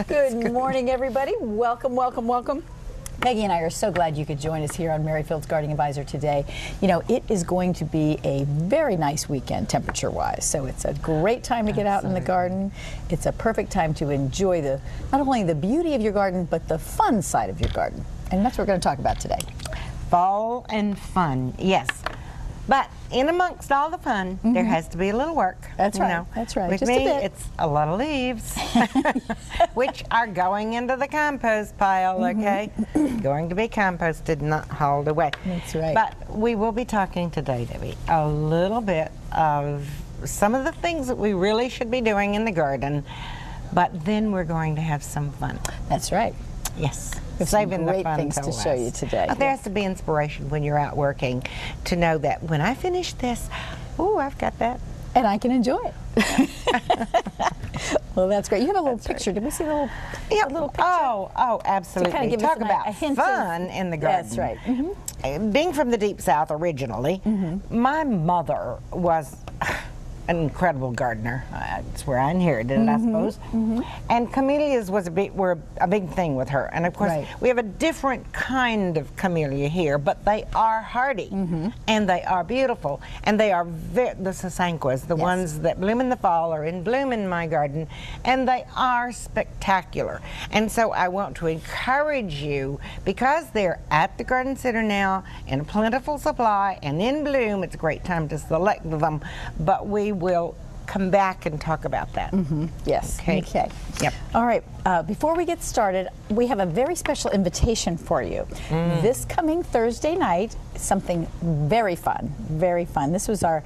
Good morning, everybody. Welcome, welcome, welcome. Peggy and I are so glad you could join us here on Merrifield's Gardening Advisor today. You know, it is going to be a very nice weekend temperature-wise, so it's a great time to get out in the garden. It's a perfect time to enjoy not only the beauty of your garden, but the fun side of your garden. And that's what we're going to talk about today. Fall and fun, yes. But in amongst all the fun, there has to be a little work. That's right. That's right. With Just me, a bit. it's a lot of leaves, which are going into the compost pile, okay? Going to be composted, not hauled away. That's right. But we will be talking today, Debbie, a little bit of some of the things that we really should be doing in the garden, but then we're going to have some fun. That's right. Yes. There's Saving some great the fun things to last. show you today. There has to be inspiration when you're out working to know that when I finish this, ooh, I've got that. And I can enjoy it. Well, that's great. You have a little picture. Did we see the little picture? Oh, absolutely. To kind of give Talk us about a hint fun in the garden. That's right. Being from the Deep South originally, my mother was an incredible gardener. That's where I inherited it, I suppose. And camellias were a big thing with her. And of course, we have a different kind of camellia here, but they are hardy and they are beautiful. And they are the sasanquas, the ones that bloom in the fall, are in bloom in my garden, and they are spectacular. And so I want to encourage you, because they're at the garden center now in a plentiful supply and in bloom, it's a great time to select them, but we will come back and talk about that. Yes. Okay. Yep. All right. Before we get started, we have a very special invitation for you. This coming Thursday night, something very fun, very fun. This was our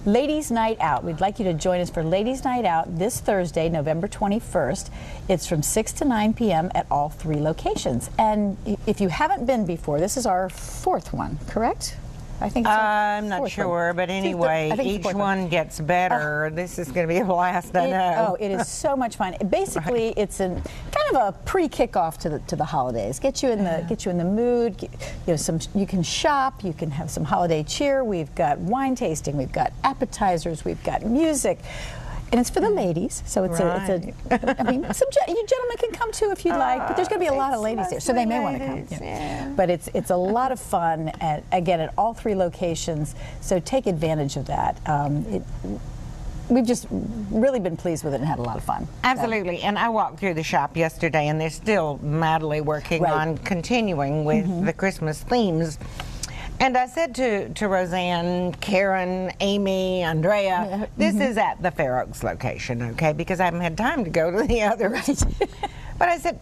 Ladies' Night Out. We'd like you to join us for Ladies' Night Out this Thursday, November 21st. It's from 6 to 9 p.m. at all 3 locations. And if you haven't been before, this is our 4th one, correct? I think I'm not sure, but anyway, each one gets better. This is going to be a blast, I know. Oh, it is so much fun. Basically, it's kind of a pre-kickoff to the holidays. Get you in the mood. You can shop. You can have some holiday cheer. We've got wine tasting. We've got appetizers. We've got music. And it's for the ladies, so it's I mean, you gentlemen can come too if you'd like, but there's going to be a lot of ladies there, so they may want to come. Yeah. But it's a lot of fun, again, at all 3 locations, so take advantage of that. We've just really been pleased with it and had a lot of fun. Absolutely, and I walked through the shop yesterday, and they're still madly working on continuing with the Christmas themes. And I said to Roseanne, Karen, Amy, Andrea, this is at the Fair Oaks location, okay, because I haven't had time to go to the others. But I said,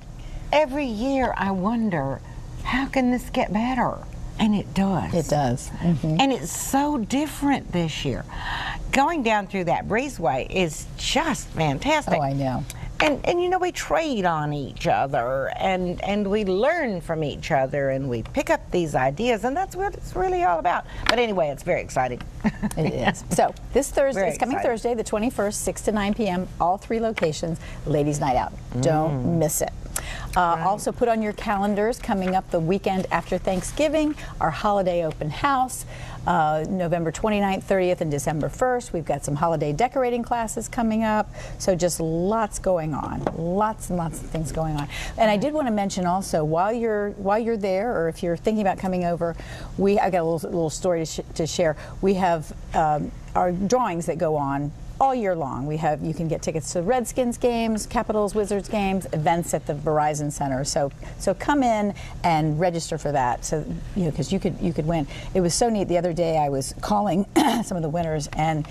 every year I wonder, how can this get better? And it does. It does. And it's so different this year. Going down through that breezeway is just fantastic. Oh, I know. And you know, we trade on each other, and we learn from each other, and we pick up these ideas, and that's what it's really all about. But anyway, it's very exciting. It is. So this Thursday, it's coming Thursday, the 21st, 6 to 9 p.m., all 3 locations, Ladies' Night Out. Don't miss it. Also put on your calendars, coming up the weekend after Thanksgiving, our holiday open house, November 29th, 30th, and December 1st. We've got some holiday decorating classes coming up, so just lots going on, lots and lots of things going on. And I did want to mention also, while you're there, or if you're thinking about coming over, I got a little story to share. We have our drawings that go on all year long. You can get tickets to Redskins games, Capitals, Wizards games, events at the Verizon Center. So come in and register for that. So because you could win. It was so neat. The other day I was calling some of the winners, and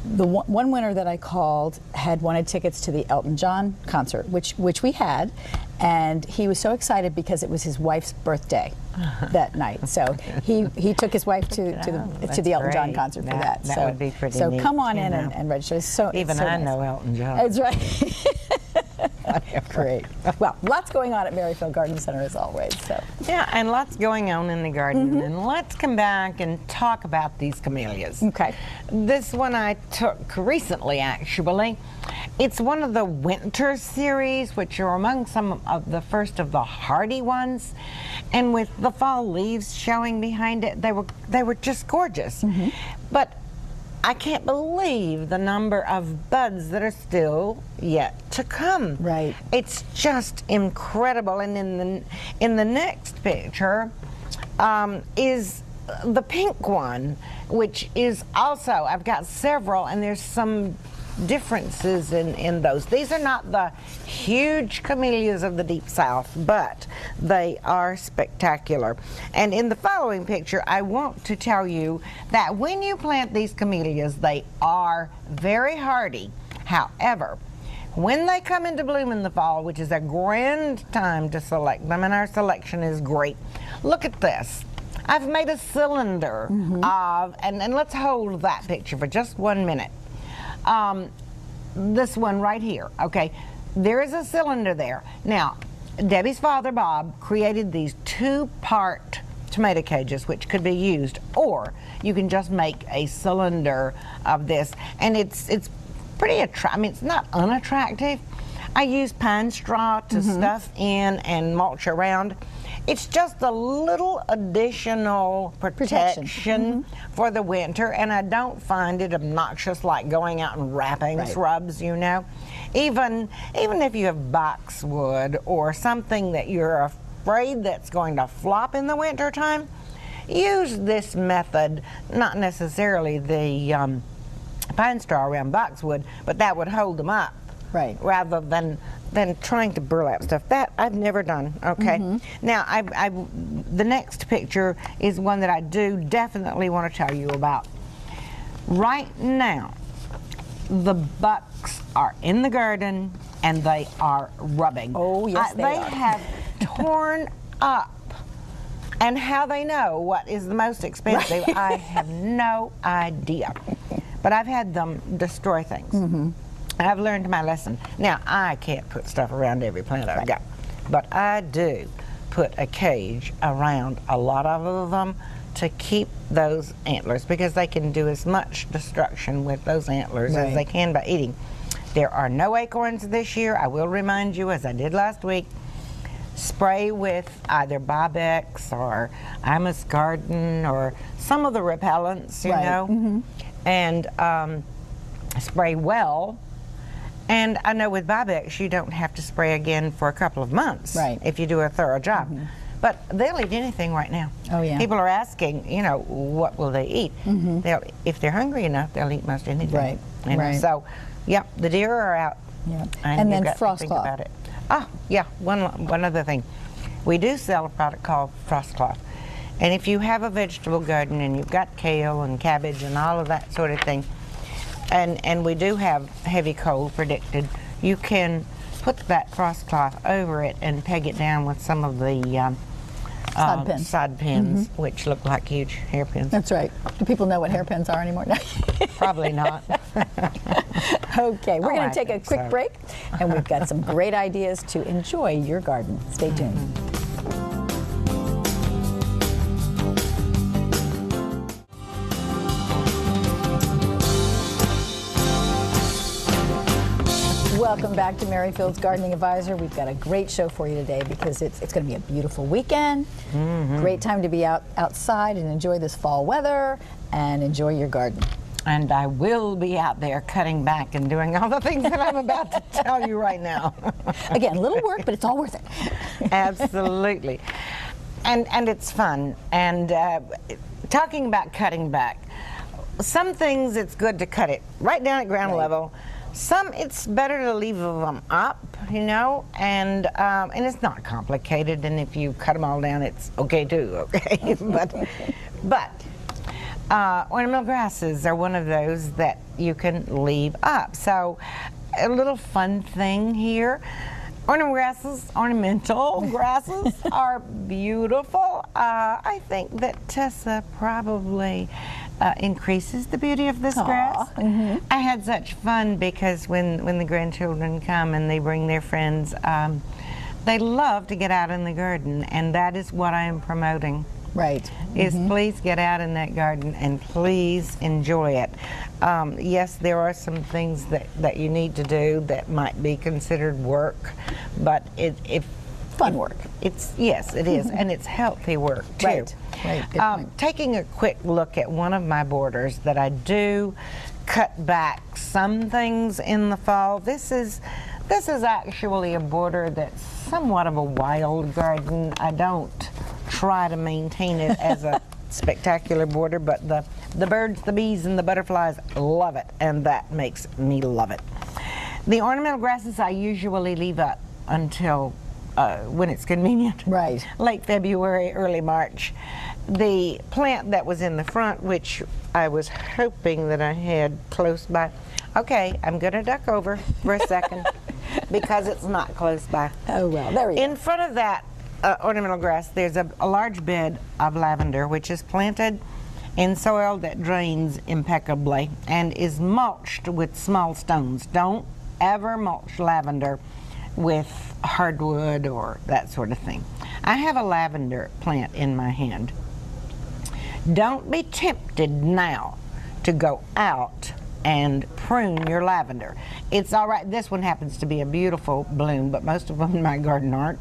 the one winner that I called had wanted tickets to the Elton John concert, which we had, and he was so excited because it was his wife's birthday that night. So he took his wife to the Elton John concert for that. That would be pretty so neat, come on in and register. Even I know Elton John. That's right. Great. Well, lots going on at Merrifield Garden Center as always. So yeah, and lots going on in the garden. And let's come back and talk about these camellias. Okay. This one I took recently, actually. It's one of the winter series, which are among some of the first of the hardy ones. And with the fall leaves showing behind it, they were just gorgeous. But I can't believe the number of buds that are still yet to come. Right. It's just incredible. And in the next picture is the pink one, which is also, I've got several, and there's some differences in those. These are not the huge camellias of the Deep South, but they are spectacular. And in the following picture, I want to tell you that when you plant these camellias, they are very hardy. However, when they come into bloom in the fall, which is a grand time to select them, and our selection is great, look at this. I've made a cylinder of, and let's hold that picture for just 1 minute. This one right here, okay, there is a cylinder there. Now, Debbie's father, Bob, created these 2-part tomato cages, which could be used, or you can just make a cylinder of this, and it's pretty attractive. I mean, it's not unattractive. I use pine straw to stuff in and mulch around. It's just a little additional protection for the winter, and I don't find it obnoxious like going out and wrapping shrubs, you know. Even if you have boxwood or something that you're afraid that's going to flop in the winter time, use this method, not necessarily the pine straw around boxwood, but that would hold them up. Right. Rather than trying to burlap stuff. That I've never done, okay? Now, the next picture is one that I do definitely want to tell you about. Right now, the bucks are in the garden and they are rubbing. Oh, yes, they are. have torn up. And how they know what is the most expensive, I have no idea. But I've had them destroy things. I've learned my lesson. Now, I can't put stuff around every plant I've got, but I do put a cage around a lot of them to keep those antlers, because they can do as much destruction with those antlers as they can by eating. There are no acorns this year. I will remind you, as I did last week, spray with either Bobex or Imus Garden or some of the repellents, you know, and spray well. And I know with Bobex, you don't have to spray again for a couple of months if you do a thorough job. But they'll eat anything right now. Oh, yeah. People are asking, you know, what will they eat? They'll, if they're hungry enough, they'll eat most anything. You know? So, yep, the deer are out. And then frost cloth. About it. Oh, yeah, one other thing. We do sell a product called frost cloth. And if you have a vegetable garden and you've got kale and cabbage and all of that sort of thing, and we do have heavy cold predicted, you can put that frost cloth over it and peg it down with some of the sod pins, which look like huge hairpins. That's right. Do people know what hairpins are anymore? Probably not. Okay, we're going to take a quick break, and we've got some great ideas to enjoy your garden. Stay tuned. Welcome back to Merrifield's Gardening Advisor. We've got a great show for you today because it's going to be a beautiful weekend. Great time to be outside and enjoy this fall weather and enjoy your garden. And I will be out there cutting back and doing all the things that I'm about to tell you right now. Again, a little work, but it's all worth it. Absolutely. And it's fun. And talking about cutting back, some things it's good to cut it right down at ground level. Some it's better to leave them up, you know, and it's not complicated. And if you cut them all down, it's okay too. Okay, but ornamental grasses are one of those that you can leave up. So a little fun thing here. Ornamental grasses are beautiful. I think that Tessa probably increases the beauty of this grass. I had such fun because when the grandchildren come and they bring their friends, they love to get out in the garden, and that is what I am promoting. Is please get out in that garden and please enjoy it. Yes, there are some things that you need to do that might be considered work, but if fun work. Yes, it is, and it's healthy work too. Right, right. Good point. Taking a quick look at one of my borders that I do cut back some things in the fall. This is actually a border that's somewhat of a wild garden. I don't try to maintain it as a spectacular border, but the birds, the bees, and the butterflies love it, and that makes me love it. The ornamental grasses I usually leave up until when it's convenient. Right. Late February, early March. The plant that was in the front, which I was hoping that I had close by. Okay, I'm going to duck over for a second because it's not close by. Oh, well, there we go. In front of that ornamental grass, there's a large bed of lavender, which is planted in soil that drains impeccably and is mulched with small stones. Don't ever mulch lavender with hardwood or that sort of thing. I have a lavender plant in my hand. Don't be tempted now to go out and prune your lavender. It's all right. This one happens to be a beautiful bloom, but most of them in my garden aren't.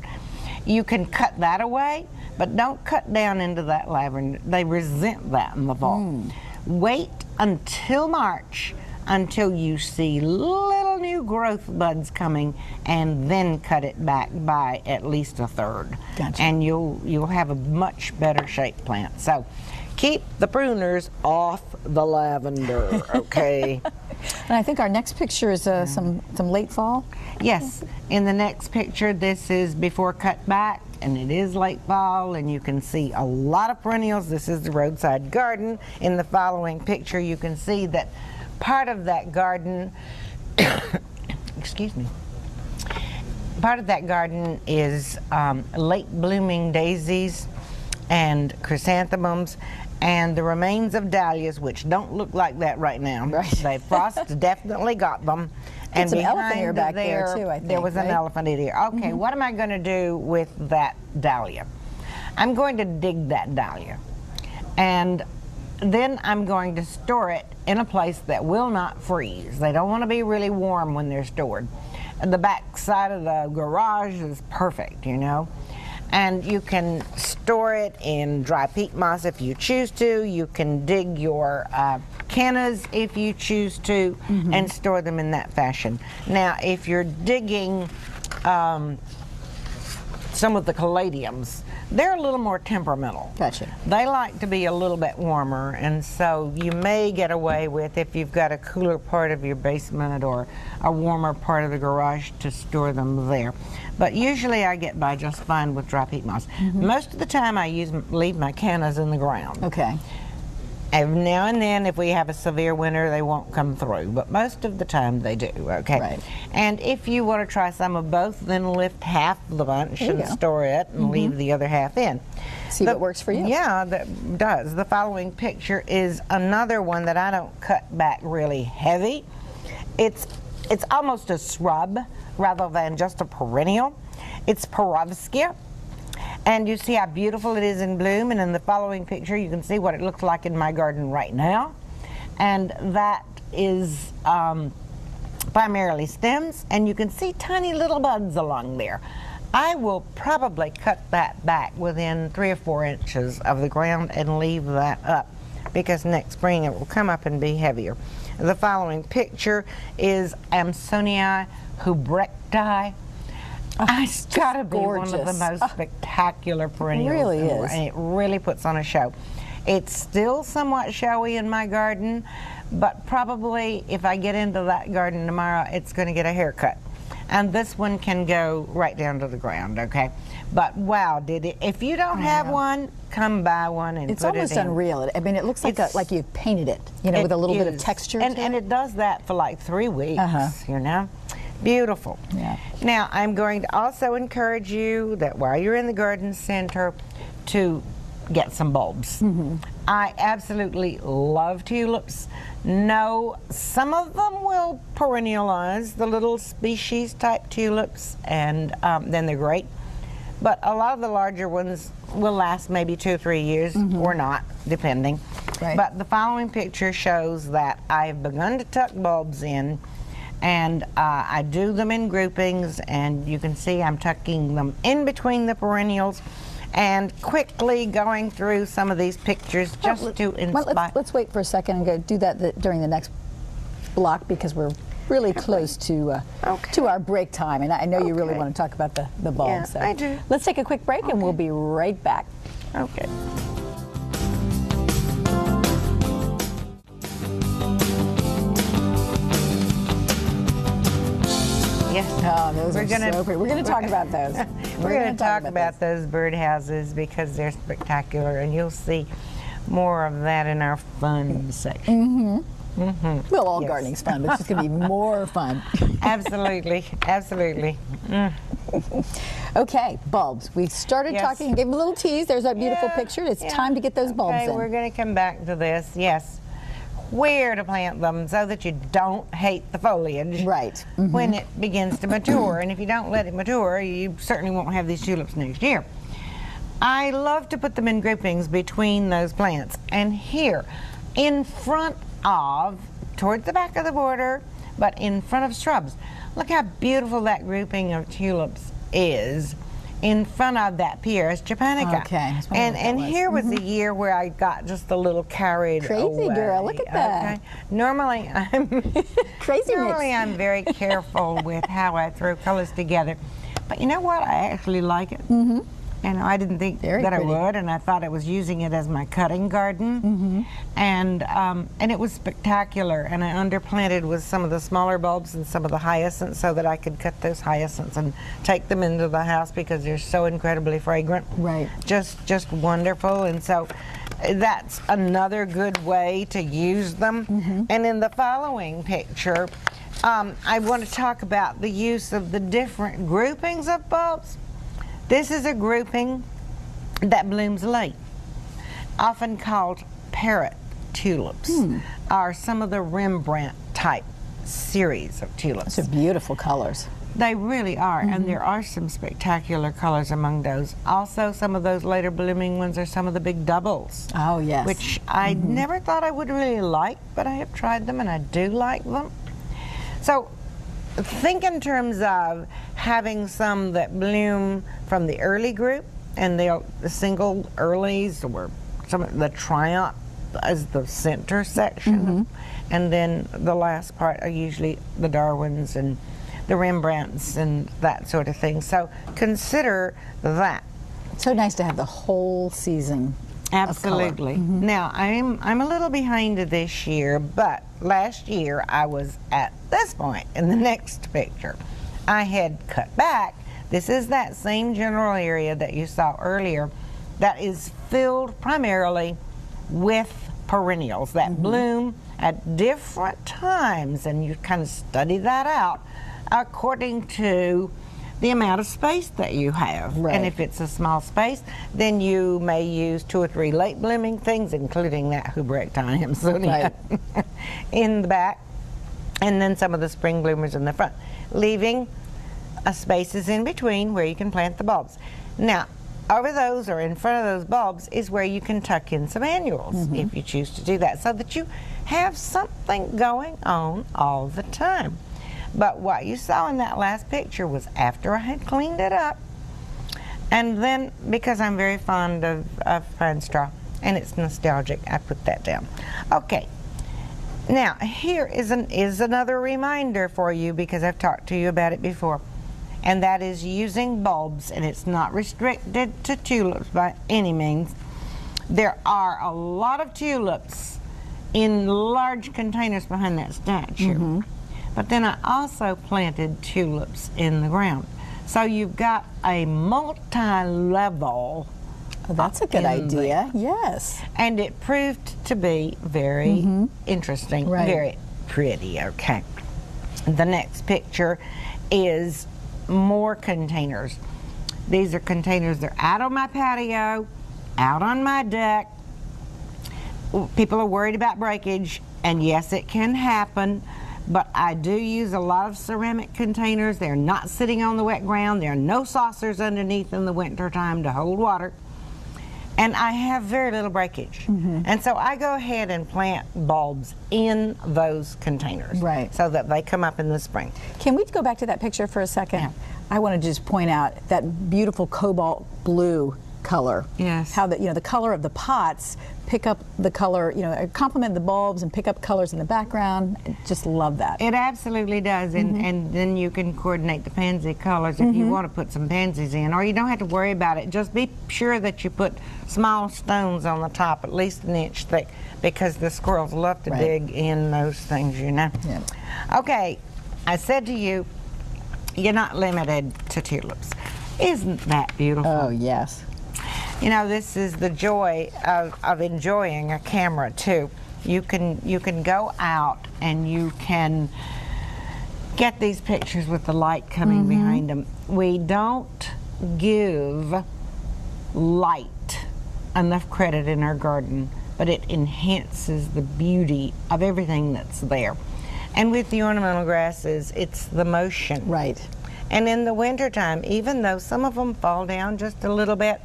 You can cut that away, but don't cut down into that lavender. They resent that in the fall. Wait until March until you see little new growth buds coming, and then cut it back by at least a third. Gotcha. And you'll have a much better shaped plant. So keep the pruners off the lavender, okay? And I think our next picture is some late fall. Yes, in the next picture, this is before cut back, and it is late fall, and you can see a lot of perennials. This is the roadside garden. In the following picture, you can see that part of that garden, excuse me, part of that garden is late blooming daisies and chrysanthemums, and the remains of dahlias, which don't look like that right now. Right. They frost definitely got them. And some behind elephant ear back there too, I think. There was an right? elephant ear. Okay, what am I going to do with that dahlia? I'm going to dig that dahlia, and then I'm going to store it in a place that will not freeze. They don't want to be really warm when they're stored. The back side of the garage is perfect, you know. And you can store it in dry peat moss if you choose to. You can dig your cannas if you choose to, and store them in that fashion. Now, if you're digging some of the caladiums, they're a little more temperamental. Gotcha. They like to be a little bit warmer, and so you may get away with, if you've got a cooler part of your basement or a warmer part of the garage, to store them there. But usually I get by just fine with dry peat moss. Most of the time I leave my cannas in the ground. Okay. And now and then, if we have a severe winter, they won't come through, but most of the time they do, okay? Right. And if you want to try some of both, then lift half the bunch and store it and leave the other half in. See what works for you. Yeah, that does. The following picture is another one that I don't cut back really heavy. It's almost a shrub rather than just a perennial. It's Perovskia. And you see how beautiful it is in bloom, and in the following picture you can see what it looks like in my garden right now. And that is primarily stems, and you can see tiny little buds along there. I will probably cut that back within 3 or 4 inches of the ground and leave that up, because next spring it will come up and be heavier. The following picture is Amsonii Hubrechtii. It's got to be gorgeous. one of the most spectacular perennials. It really is. And it really puts on a show. It's still somewhat showy in my garden, but probably if I get into that garden tomorrow, it's going to get a haircut. And this one can go right down to the ground, okay? But wow, if you don't have one, come buy one and it's put it in. It's almost unreal. I mean, it looks like you painted it, you know, with a little bit of texture. And it does that for like 3 weeks, you know? Beautiful. Yeah. Now, I'm going to also encourage you that while you're in the garden center to get some bulbs. I absolutely love tulips. No, some of them will perennialize, the little species type tulips, and then they're great. But a lot of the larger ones will last maybe 2 or 3 years, or not, depending. Right. But the following picture shows that I've begun to tuck bulbs in, And I do them in groupings, and you can see I'm tucking them in between the perennials and quickly going through some of these pictures just to inspire. Well, let's wait for a second and go do that during the next block, because we're really close to our break time, and I know you really want to talk about the bulbs. Yeah, so I do. Let's take a quick break, and we'll be right back. Okay. Yes. Oh, those are so pretty. We're going to talk about those. We're going to talk about those birdhouses because they're spectacular, and you'll see more of that in our fun section. Well, all gardening's fun, but it's just going to be more fun. Absolutely, absolutely. Okay, bulbs. We started talking and gave them a little tease. There's that beautiful picture. It's time to get those bulbs in. We're going to come back to this. Yes. Where to plant them so that you don't hate the foliage when it begins to mature. And if you don't let it mature, you certainly won't have these tulips next year. I love to put them in groupings between those plants. And here, in front of, towards the back of the border, but in front of shrubs. Look how beautiful that grouping of tulips is in front of that Pieris japonica. Okay. And here was a year where I got just a little carried away. Girl, look at that. Okay. Normally I'm very careful with how I throw colors together. But you know what? I actually like it. And I didn't think that I would, and I thought I was using it as my cutting garden. And it was spectacular. And I underplanted with some of the smaller bulbs and some of the hyacinths so that I could cut those hyacinths and take them into the house because they're so incredibly fragrant. Right. Just wonderful. And so that's another good way to use them. And in the following picture, I want to talk about the use of the different groupings of bulbs. This is a grouping that blooms late, often called parrot tulips, are some of the Rembrandt type series of tulips. Those are beautiful colors. They really are, and there are some spectacular colors among those. Also, some of those later blooming ones are some of the big doubles. Oh, yes. Which I never thought I would really like, but I have tried them and I do like them. So, think in terms of having some that bloom from the early group, and the single earlies, or some of the Triumph as the center section, and then the last part are usually the Darwins and the Rembrandts and that sort of thing. So consider that. So nice to have the whole season. Absolutely. Now I'm a little behind this year, but last year I was at this point in the next picture. I had cut back. This is that same general area that you saw earlier that is filled primarily with perennials that bloom at different times, and you kind of study that out according to the amount of space that you have. And if it's a small space, then you may use 2 or 3 late blooming things, including that Hubrechtine Hemsonia in the back, and then some of the spring bloomers in the front, leaving spaces in between where you can plant the bulbs. Now, over those or in front of those bulbs is where you can tuck in some annuals if you choose to do that, so that you have something going on all the time. But what you saw in that last picture was after I had cleaned it up, and then because I'm very fond of pine straw and it's nostalgic, I put that down. Okay, now here is another reminder for you, because I've talked to you about it before, and that is using bulbs, and it's not restricted to tulips by any means. There are a lot of tulips in large containers behind that statue. But then I also planted tulips in the ground. So you've got a multi-level. Oh, that's a good idea, yes. And it proved to be very interesting, very pretty, okay. The next picture is more containers. These are containers, they're out on my patio, out on my deck. People are worried about breakage, and yes, it can happen. But I do use a lot of ceramic containers. They're not sitting on the wet ground. There are no saucers underneath in the winter time to hold water. And I have very little breakage. And so I go ahead and plant bulbs in those containers. Right. So that they come up in the spring. Can we go back to that picture for a second? Yeah. I want to just point out that beautiful cobalt blue color. Yes. How the color of the pots pick up the color, complement the bulbs and pick up colors in the background. Just love that. It absolutely does, and then you can coordinate the pansy colors if you want to put some pansies in, or you don't have to worry about it. Just be sure that you put small stones on the top, at least an inch thick, because the squirrels love to dig in those things, Yeah. Okay, I said to you, you're not limited to tulips. Isn't that beautiful? Oh, yes. This is the joy of enjoying a camera too. You can go out and you can get these pictures with the light coming behind them. We don't give light enough credit in our garden, but it enhances the beauty of everything that's there. And with the ornamental grasses, it's the motion. Right. And in the wintertime, even though some of them fall down just a little bit,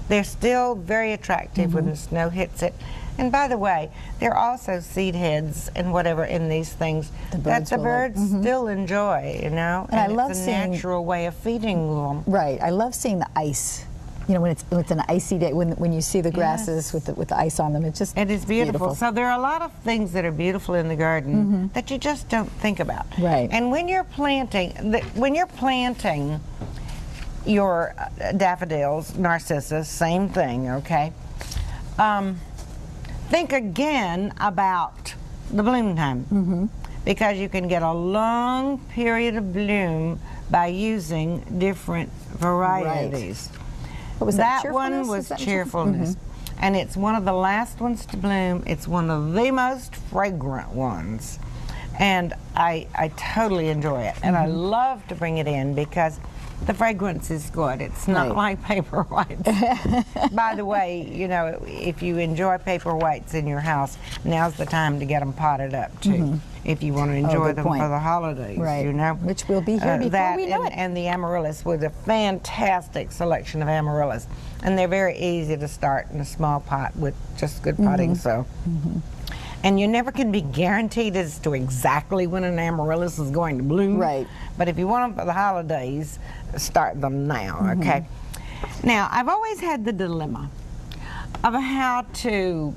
they're still very attractive when the snow hits it. And by the way, there are also seed heads and whatever in these things that the birds still enjoy, And I love it's a seeing, natural way of feeding them. Right. I love seeing the ice. When it's an icy day, when you see the grasses with the ice on them, it is beautiful. So there are a lot of things that are beautiful in the garden that you just don't think about. Right. And when you're planting, your daffodils, narcissus, same thing, okay? Think again about the bloom time, because you can get a long period of bloom by using different varieties. Right. What was that? That one was cheerfulness. And it's one of the last ones to bloom. It's one of the most fragrant ones. And I totally enjoy it. And I love to bring it in because the fragrance is good. It's not like paper whites. By the way, if you enjoy paper whites in your house, now's the time to get them potted up too. If you want to enjoy them for the holidays, Which will be here before we know it. And the amaryllis was a fantastic selection of amaryllis. And they're very easy to start in a small pot with just good potting soil. And you never can be guaranteed as to exactly when an amaryllis is going to bloom. Right. But if you want them for the holidays, start them now, okay? Now, I've always had the dilemma of how to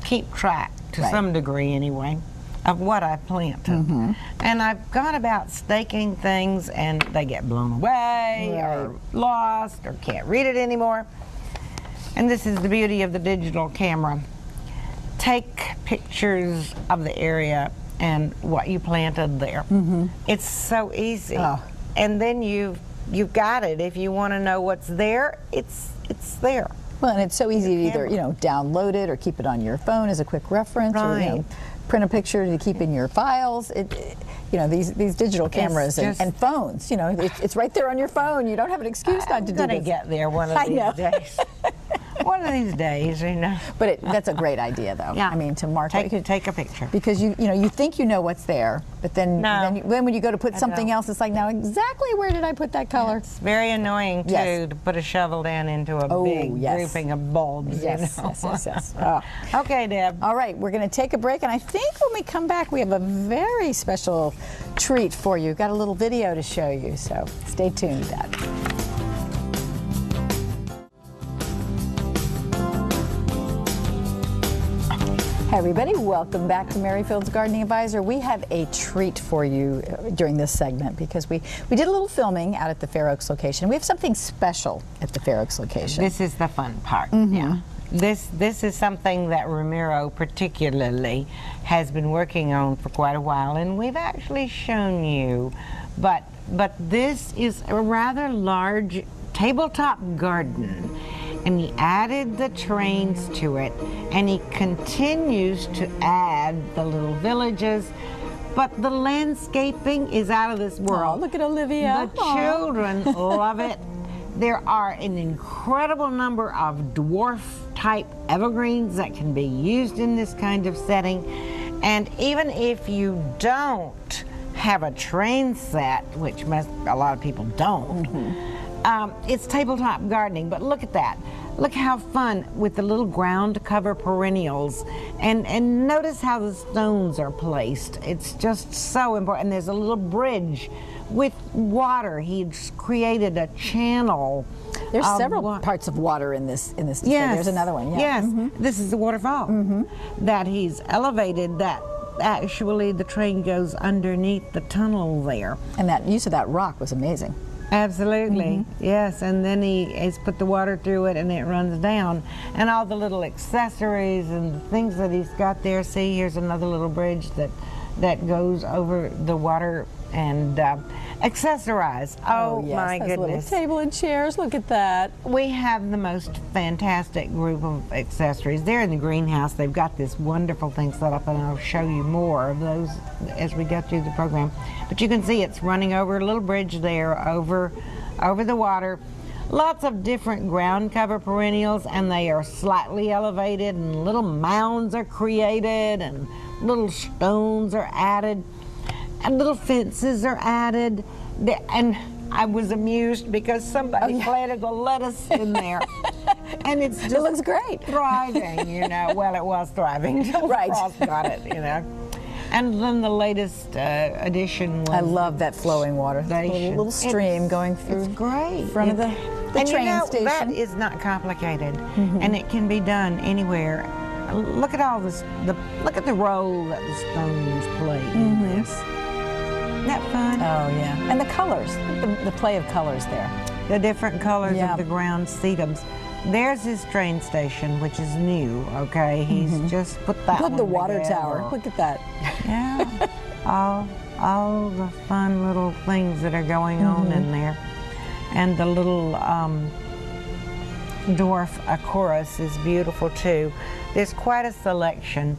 keep track, to some degree anyway, of what I planted. And I've gone about staking things and they get blown away or lost or can't read it anymore. And this is the beauty of the digital camera. Take pictures of the area and what you planted there. It's so easy. And then you've got it. If you want to know what's there, it's there. Well, and it's so easy to either download it or keep it on your phone as a quick reference, or print a picture to keep in your files. These digital cameras and phones. It's right there on your phone. You don't have an excuse not to do this. I'm gonna get there one of these days. One of these days, But that's a great idea, though. Yeah. I mean, to mark take a picture, because you think you know what's there, but then when you go to put something else, it's like, now exactly where did I put that color? It's very annoying too to put a shovel down into a big grouping of bulbs. Yes. Okay, Deb. All right, we're going to take a break, and I think when we come back, we have a very special treat for you. Got a little video to show you, so stay tuned, Dad. Hey everybody, welcome back to Merrifield's Gardening Advisor. We have a treat for you during this segment because we did a little filming out at the Fair Oaks location. We have something special at the Fair Oaks location. This is the fun part. Yeah. This is something that Ramiro particularly has been working on for quite a while, and we've actually shown you. But this is a rather large tabletop garden. And he added the trains to it, and he continues to add the little villages, but the landscaping is out of this world. Oh, look at Olivia. The children love it. There are an incredible number of dwarf-type evergreens that can be used in this kind of setting, and even if you don't have a train set, which a lot of people don't, it's tabletop gardening, but look at that. look how fun with the little ground cover perennials, and notice how the stones are placed. It's just so important. There's a little bridge with water. He's created a channel. There's several parts of water in this display. Yes. There's another one. Yeah. Yes. This is the waterfall that he's elevated. That actually the train goes underneath the tunnel there. And that use of that rock was amazing. Absolutely, yes. And then he's put the water through it, and it runs down. And all the little accessories and the things that he's got there. See, here's another little bridge that goes over the water and accessorize. Oh, yes, my those goodness. Little table and chairs, look at that. We have the most fantastic group of accessories. They're in the greenhouse. They've got this wonderful thing set up, and I'll show you more of those as we go through the program. But you can see it's running over a little bridge there over the water. Lots of different ground cover perennials, and they are slightly elevated, and little mounds are created, and little stones are added, and little fences are added. And I was amused because somebody planted a lettuce in there. And it looks great. Thriving, you know. Well, it was thriving until right. Frost got it, you know. And then the latest addition was... I love that flowing water. A little stream going through. It's great. In front of the train station. That is not complicated, and it can be done anywhere. Look at all this. Look at the role that the stones play in this. Isn't that fun? Oh yeah, and the colors, the play of colors there. The different colors of the ground sedums. There's his train station, which is new. Okay, he's just put that. Look, one the water together. tower. Look at that. Yeah, all the fun little things that are going on in there, and the little dwarf chorus is beautiful too. There's quite a selection,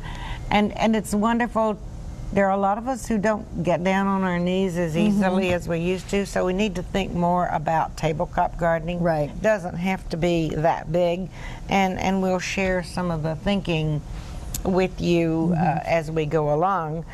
and it's wonderful. There are a lot of us who don't get down on our knees as easily as we used to, so we need to think more about tabletop gardening. Right. It doesn't have to be that big, and we'll share some of the thinking with you as we go along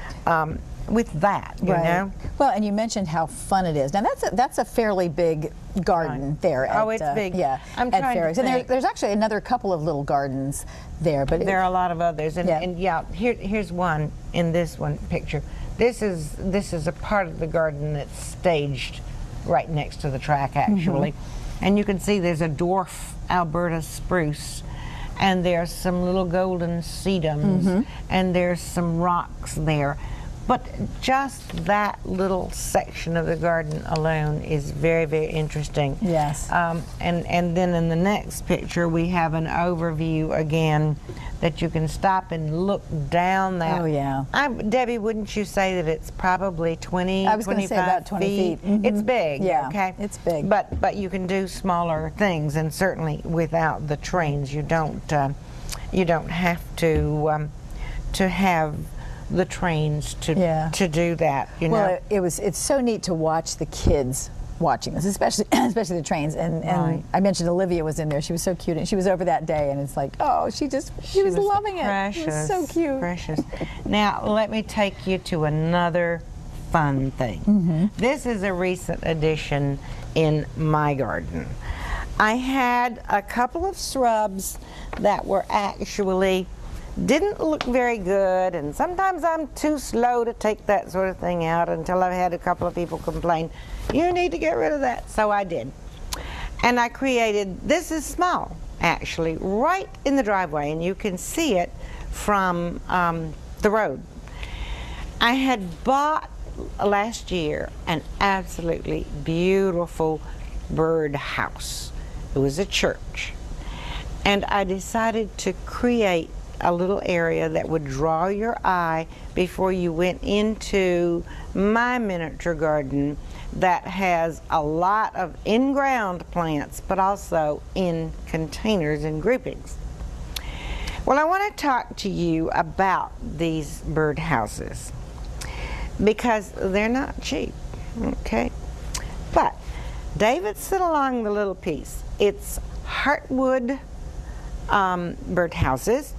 with that, you know? Well, and you mentioned how fun it is. Now that's a fairly big garden there. Oh, it's big. Yeah, I'm trying to think. And there's actually another couple of little gardens there, but there are a lot of others. And here's one in this one picture. This is a part of the garden that's staged right next to the track, actually. And you can see there's a dwarf Alberta spruce, and there's some little golden sedums, and there's some rocks there. But just that little section of the garden alone is very, very interesting. Yes. And then in the next picture, we have an overview again that you can stop and look down that. Oh, yeah. Debbie, wouldn't you say that it's probably 20, I was going to say about 20 feet. It's big, yeah, okay? It's big. But you can do smaller things, and certainly without the trains, you don't have to have the trains to do that, you know. Well, it's so neat to watch the kids watching this, especially the trains. And I mentioned Olivia was in there. She was so cute, and she was over that day, and it's like, oh, she was loving it. Precious, it was so cute. Precious. Now let me take you to another fun thing. This is a recent addition in my garden. I had a couple of shrubs that were actually didn't look very good, and sometimes I'm too slow to take that sort of thing out until I've had a couple of people complain, you need to get rid of that. So I did. And I created, this is small actually, right in the driveway, and you can see it from the road. I had bought last year an absolutely beautiful bird house. It was a church, and I decided to create a little area that would draw your eye before you went into my miniature garden that has a lot of in-ground plants, but also in containers and groupings. Well, I want to talk to you about these bird houses because they're not cheap, okay? But David sent along the little piece. It's heartwood bird houses.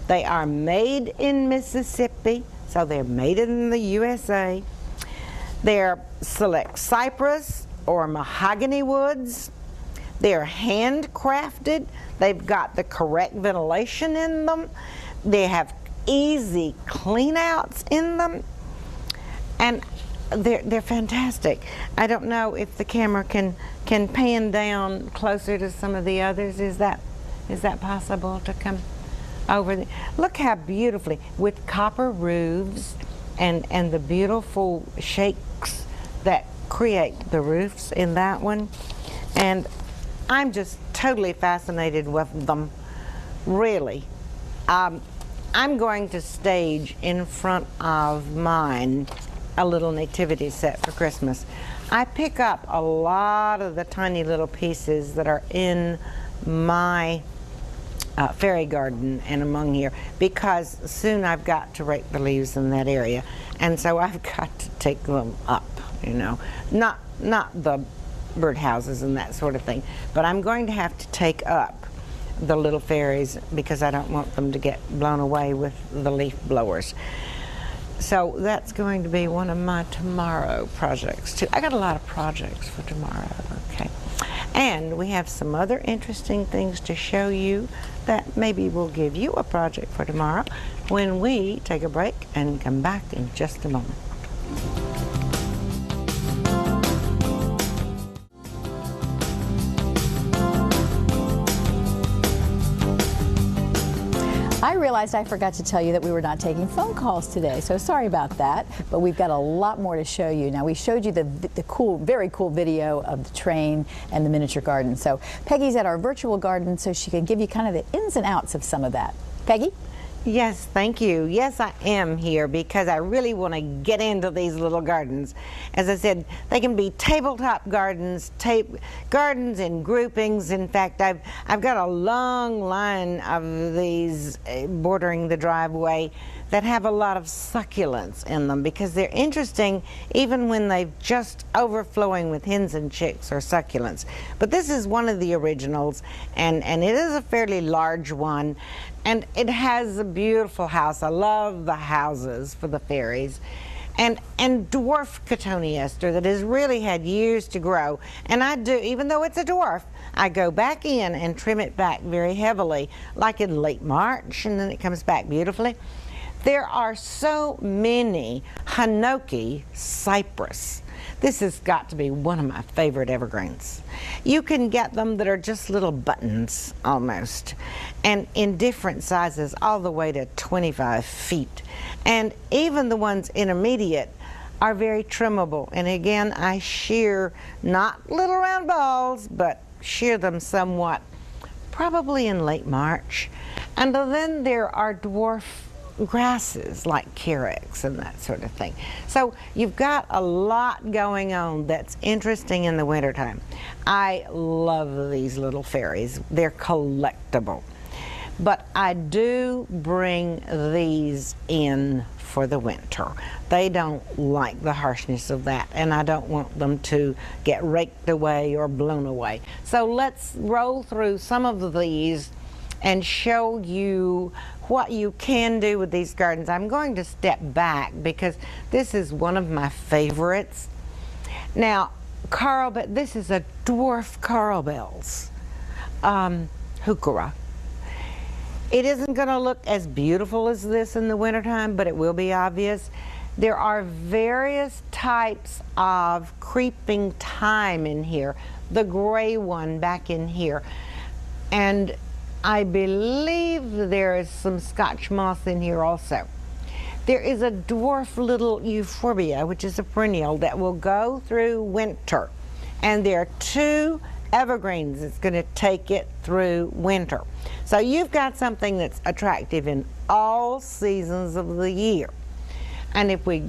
They are made in Mississippi, so they're made in the USA. They're select cypress or mahogany woods. They're handcrafted. They've got the correct ventilation in them. They have easy clean outs in them. And they're fantastic. I don't know if the camera can pan down closer to some of the others. Is that possible to come over? Look how beautifully, with copper roofs and the beautiful shakes that create the roofs in that one. And I'm just totally fascinated with them, really. I'm going to stage in front of mine a little nativity set for Christmas. I pick up a lot of the tiny little pieces that are in my fairy garden and among here, because soon I've got to rake the leaves in that area, and so I've got to take them up, you know. Not the birdhouses and that sort of thing, but I'm going to have to take up the little fairies because I don't want them to get blown away with the leaf blowers. So that's going to be one of my tomorrow projects too. I got a lot of projects for tomorrow, okay. And we have some other interesting things to show you that maybe will give you a project for tomorrow when we take a break and come back in just a moment. I realized I forgot to tell you that we were not taking phone calls today, so sorry about that, but we've got a lot more to show you. Now, we showed you the cool, very cool video of the train and the miniature garden. So Peggy's at our virtual garden, so she can give you kind of the ins and outs of some of that. Peggy? Yes, thank you. Yes, I am here because I really want to get into these little gardens. As I said, they can be tabletop gardens, gardens in groupings. In fact, I've got a long line of these bordering the driveway that have a lot of succulents in them because they're interesting even when they're just overflowing with hens and chicks or succulents. But this is one of the originals, and it is a fairly large one, and it has a beautiful house. I love the houses for the fairies. And dwarf cotoneaster that has really had years to grow. And I do, even though it's a dwarf, I go back in and trim it back very heavily, like in late March, and then it comes back beautifully. There are so many Hinoki cypress. This has got to be one of my favorite evergreens. You can get them that are just little buttons almost, and in different sizes all the way to 25 feet. And even the ones intermediate are very trimmable. And again, I shear not little round balls, but shear them somewhat, probably in late March. And then there are dwarf grasses like carex and that sort of thing. So you've got a lot going on that's interesting in the wintertime. I love these little fairies. They're collectible. But I do bring these in for the winter. They don't like the harshness of that, and I don't want them to get raked away or blown away. So let's roll through some of these and show you what you can do with these gardens. I'm going to step back because this is one of my favorites. Now, this is a dwarf coral bells, heuchera. It isn't going to look as beautiful as this in the wintertime, but it will be obvious. There are various types of creeping thyme in here. The gray one back in here. And I believe there is some Scotch moss in here also. There is a dwarf little euphorbia, which is a perennial that will go through winter. And there are two evergreens that's going to take it through winter. So you've got something that's attractive in all seasons of the year. And if we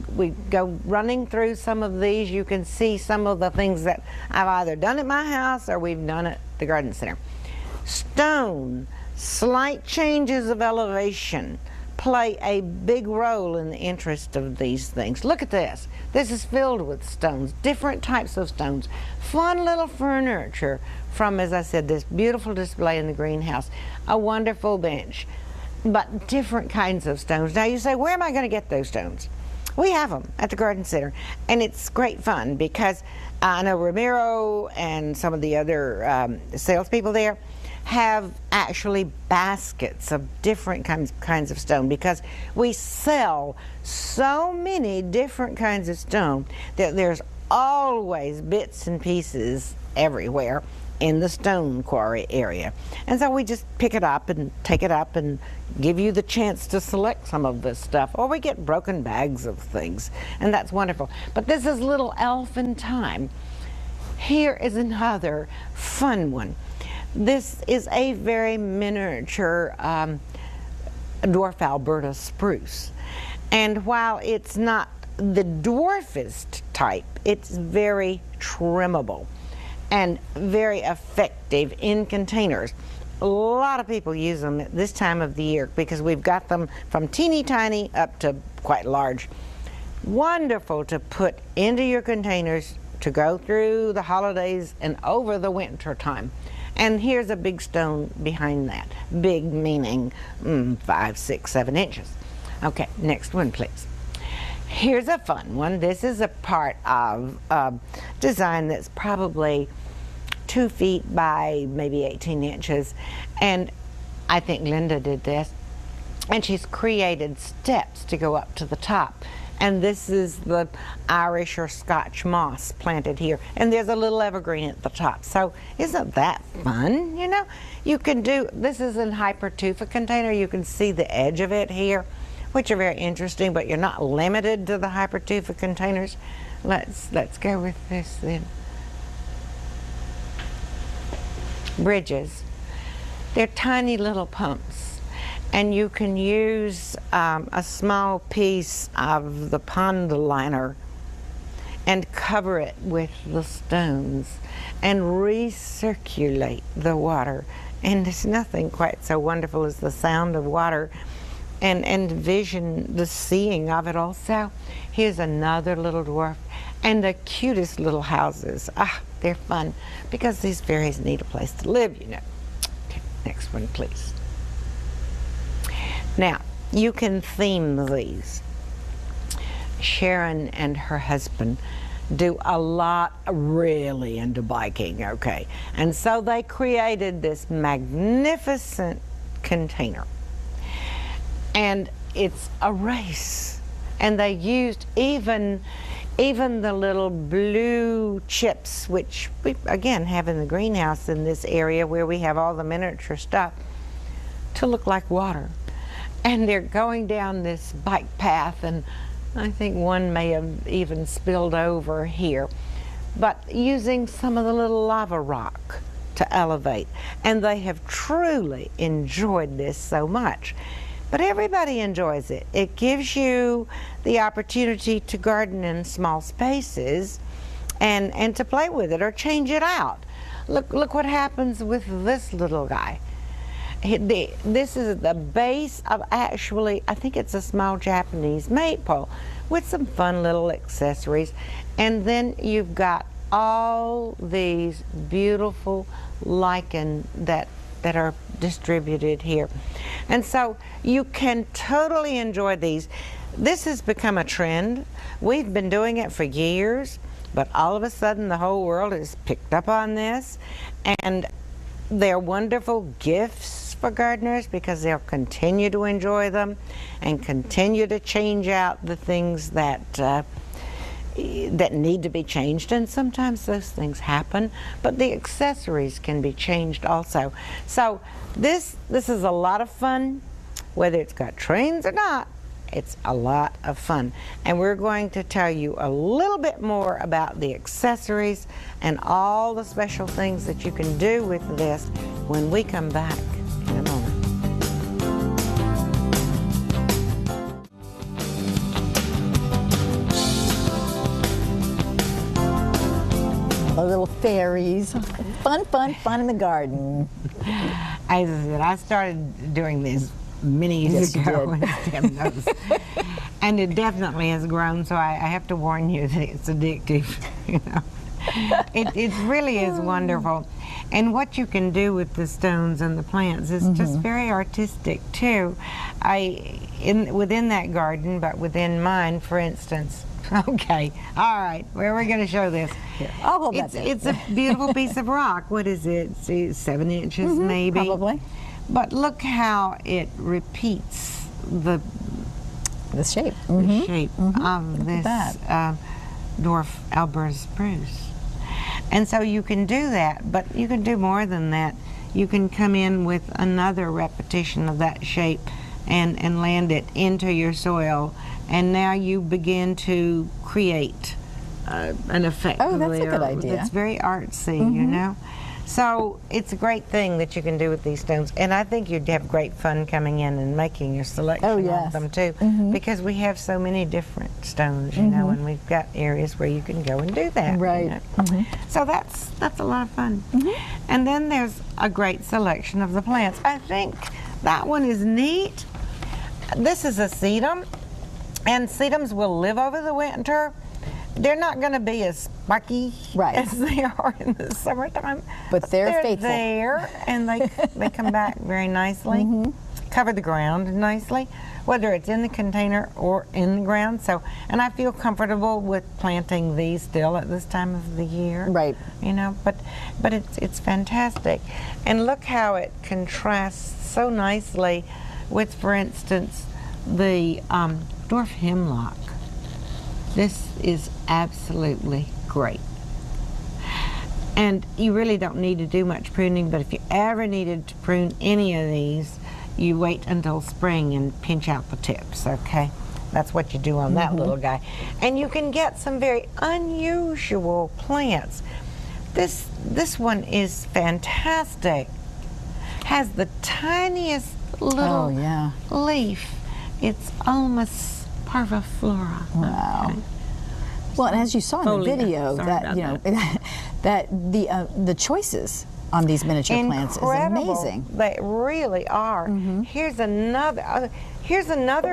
go running through some of these, you can see some of the things that I've either done at my house or we've done at the garden center. Stone, slight changes of elevation play a big role in the interest of these things. Look at this. This is filled with stones, different types of stones. Fun little furniture from, as I said, this beautiful display in the greenhouse. A wonderful bench, but different kinds of stones. Now you say, where am I going to get those stones? We have them at the garden center, and it's great fun because I know Ramiro and some of the other salespeople there have actually baskets of different kinds of stone, because we sell so many different kinds of stone that there's always bits and pieces everywhere in the stone quarry area. And so we just pick it up and take it up and give you the chance to select some of this stuff, or we get broken bags of things, and that's wonderful. But this is Little Elfin Time. Here is another fun one. This is a very miniature dwarf Alberta spruce, and while it's not the dwarfest type, it's very trimmable and very effective in containers. A lot of people use them at this time of the year because we've got them from teeny tiny up to quite large. Wonderful to put into your containers to go through the holidays and over the winter time. And here's a big stone behind that. Big meaning 5, 6, 7 inches. Okay, next one please. Here's a fun one. This is a part of a design that's probably 2 feet by maybe 18 inches. And I think Linda did this. And she's created steps to go up to the top. And this is the Irish or Scotch moss planted here. And there's a little evergreen at the top. So isn't that fun, you know? You can do, this is in hypertufa container. You can see the edge of it here, which are very interesting, but you're not limited to the hypertufa containers. Let's go with this then. Bridges. They're tiny little pumps. And you can use a small piece of the pond liner and cover it with the stones and recirculate the water. And there's nothing quite so wonderful as the sound of water and envision the seeing of it also. Here's another little dwarf, and the cutest little houses. Ah, they're fun because these fairies need a place to live, you know. Okay, next one, please. Now, you can theme these. Sharon and her husband do a lot really into biking, okay? And so they created this magnificent container. And it's a race. And they used even the little blue chips, which we, again, have in the greenhouse in this area where we have all the miniature stuff, to look like water. And they're going down this bike path, and I think one may have even spilled over here, but using some of the little lava rock to elevate. And they have truly enjoyed this so much. But everybody enjoys it. It gives you the opportunity to garden in small spaces and to play with it or change it out. Look what happens with this little guy. This is the base of, actually, I think it's a small Japanese maple with some fun little accessories. And then you've got all these beautiful lichen that are distributed here. And so you can totally enjoy these. This has become a trend. We've been doing it for years, but all of a sudden the whole world has picked up on this. And they're wonderful gifts for gardeners because they'll continue to enjoy them and continue to change out the things that need to be changed, and sometimes those things happen, but the accessories can be changed also. So this is a lot of fun, whether it's got trains or not. It's a lot of fun, and we're going to tell you a little bit more about the accessories and all the special things that you can do with this when we come back in a moment. The little fairies. Fun, fun, fun in the garden. As I said, I started doing this many years ago. And it definitely has grown, so I have to warn you that it's addictive. You know? It really is wonderful. And what you can do with the stones and the plants is just very artistic too. Within that garden, but within mine, for instance, Okay. All right. Where are we going to show this? Here, I'll hold that. It's a beautiful piece of rock. What is it? See, 7 inches maybe. Probably. But look how it repeats the shape. The shape of this dwarf Alberta spruce. And so you can do that, but you can do more than that. You can come in with another repetition of that shape and land it into your soil, and now you begin to create an effect. Oh, that's a good idea. That's very artsy, you know. So it's a great thing that you can do with these stones, and I think you'd have great fun coming in and making your selection of them too, because we have so many different stones, you know, and we've got areas where you can go and do that. Right. You know? So that's a lot of fun. And then there's a great selection of the plants. I think that one is neat. This is a sedum, and sedums will live over the winter. They're not going to be as spiky as they are in the summertime. But they're faithful. There, and they come back very nicely, cover the ground nicely, whether it's in the container or in the ground. So, and I feel comfortable with planting these still at this time of the year. Right. You know, but it's fantastic. And look how it contrasts so nicely with, for instance, the dwarf hemlock. This is absolutely great. And you really don't need to do much pruning, but if you ever needed to prune any of these, you wait until spring and pinch out the tips, okay? That's what you do on that little guy. And you can get some very unusual plants. This one is fantastic. Has the tiniest little leaf. It's almost parviflora. Wow. Okay. Well, and as you saw in the video, that you know, that the choices on these miniature plants is amazing. They really are. Here's another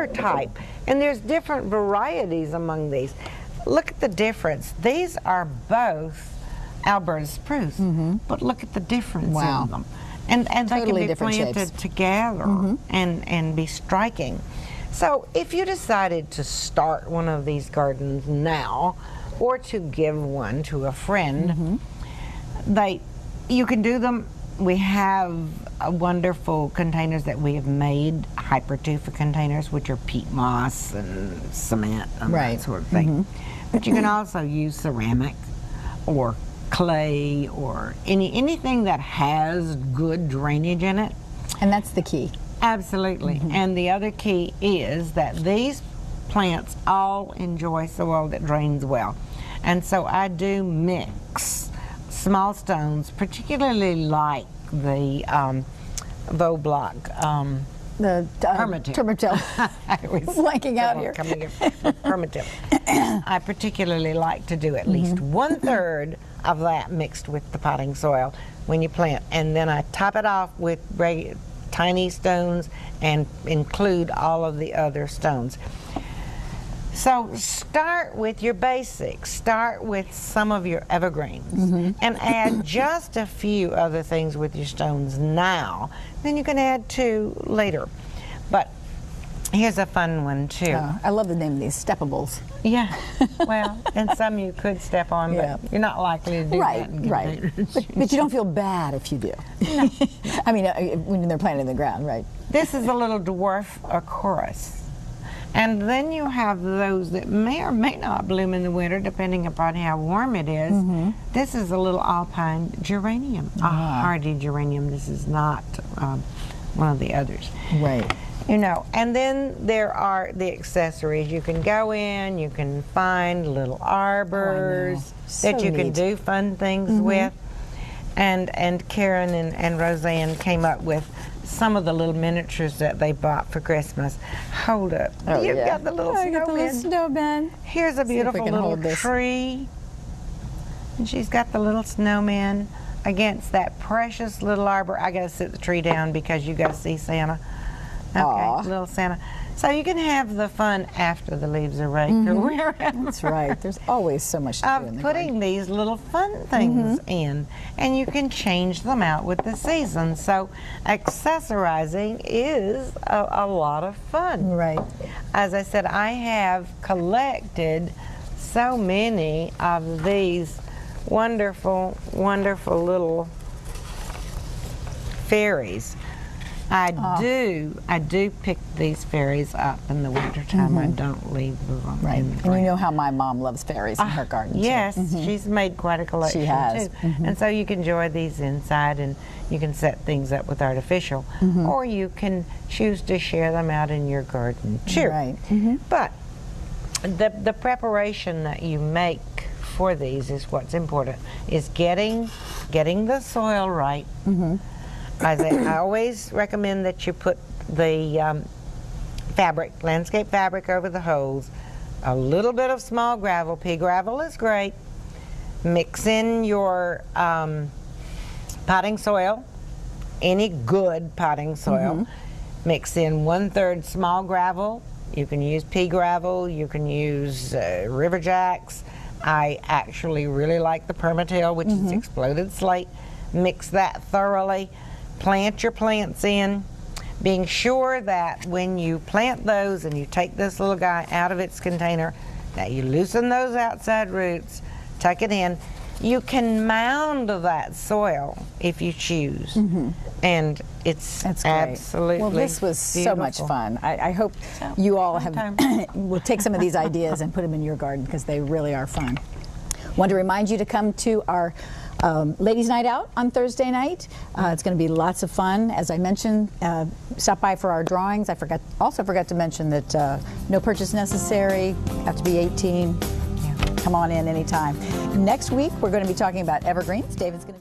type, and there's different varieties among these. Look at the difference. These are both Alberta spruce, but look at the difference in them. And Totally they can be planted together and be striking. So if you decided to start one of these gardens now, or to give one to a friend, you can do them. We have wonderful containers that we have made, hypertufa containers, which are peat moss and cement and that sort of thing. But you can also use ceramic or clay or anything that has good drainage in it. And that's the key. Absolutely. And the other key is that these plants all enjoy soil that drains well. And so I do mix small stones, particularly like the Voblock, the Permatil. I was blanking out here. Permatil. I particularly like to do at least 1/3 of that mixed with the potting soil when you plant. And then I top it off with tiny stones and include all of the other stones. So start with your basics. Start with some of your evergreens and add just a few other things with your stones now. Then you can add 2 later. But here's a fun one too. I love the name of these, steppables. Yeah, well, and some you could step on, but you're not likely to do that. Right. But you don't feel bad if you do. No. I mean, when they're planted in the ground, right? This is a little dwarf chorus. And then you have those that may or may not bloom in the winter, depending upon how warm it is. This is a little alpine geranium, a hardy geranium. This is not one of the others. Right. You know, and then there are the accessories. You can go in, you can find little arbors that you can do fun things with. And Karen and Roseanne came up with some of the little miniatures that they bought for Christmas. Hold up. You've got the little snowman. Here's a beautiful little tree. And she's got the little snowman against that precious little arbor. I gotta sit the tree down because you gotta see Santa. Okay, little Santa. So you can have the fun after the leaves are raked or wherever. That's right. There's always so much to do in the putting garden. these little fun things in, and you can change them out with the season. So accessorizing is a lot of fun. Right. As I said, I have collected so many of these wonderful, wonderful little fairies. I do pick these fairies up in the wintertime. I don't leave them. Right. And you know how my mom loves fairies in her garden. Yes, she's made quite a collection she has. too. And so you can enjoy these inside, and you can set things up with artificial, or you can choose to share them out in your garden too. Right. But the preparation that you make for these is what's important, is getting the soil right. I always recommend that you put the landscape fabric over the holes, a little bit of small gravel. Pea gravel is great. Mix in your potting soil, any good potting soil. Mix in 1/3 small gravel. You can use pea gravel, you can use river jacks. I actually really like the permatil, which is exploded slate. Mix that thoroughly. Plant your plants in, being sure that when you plant those and you take this little guy out of its container, that you loosen those outside roots, tuck it in. You can mound that soil if you choose, and it's absolutely well, this was beautiful. So much fun. I hope you all will take some of these ideas and put them in your garden, because they really are fun. Want to remind you to come to our Ladies' Night Out on Thursday night. It's going to be lots of fun. As I mentioned, stop by for our drawings. I also forgot to mention that no purchase necessary, have to be 18. Come on in anytime. Next week, we're going to be talking about evergreens. David's going to